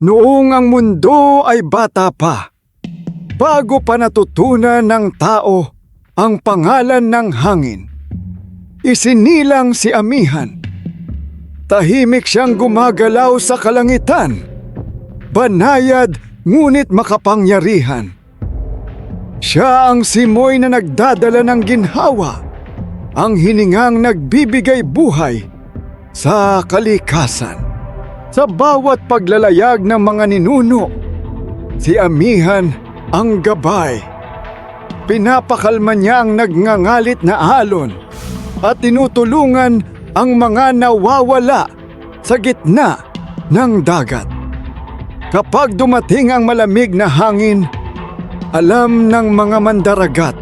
Noong ang mundo ay bata pa, bago pa natutunan ng tao ang pangalan ng hangin, isinilang si Amihan. Tahimik siyang gumagalaw sa kalangitan, banayad ngunit makapangyarihan. Siya ang simoy na nagdadala ng ginhawa, ang hiningang nagbibigay buhay sa kalikasan. Sa bawat paglalayag ng mga ninuno, si Amihan ang gabay. Pinapakalma niya ang nagngangalit na alon at tinutulungan ang mga nawawala sa gitna ng dagat. Kapag dumating ang malamig na hangin, alam ng mga mandaragat,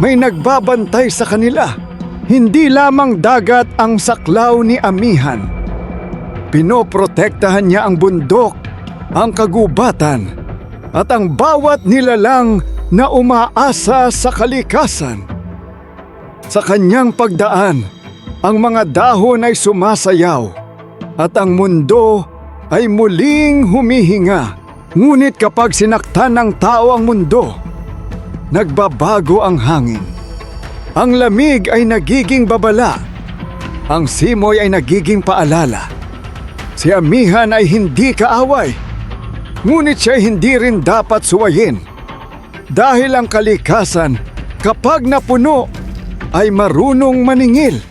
may nagbabantay sa kanila. Hindi lamang dagat ang saklaw ni Amihan. Pinoprotektahan niya ang bundok, ang kagubatan, at ang bawat nilalang na umaasa sa kalikasan. Sa kanyang pagdaan, ang mga dahon ay sumasayaw at ang mundo ay muling humihinga. Ngunit kapag sinaktan ng tao ang mundo, nagbabago ang hangin. Ang lamig ay nagiging babala. Ang simoy ay nagiging paalala. Si Amihan ay hindi kaaway, ngunit siya hindi rin dapat suwayin. Dahil ang kalikasan, kapag napuno, ay marunong maningil.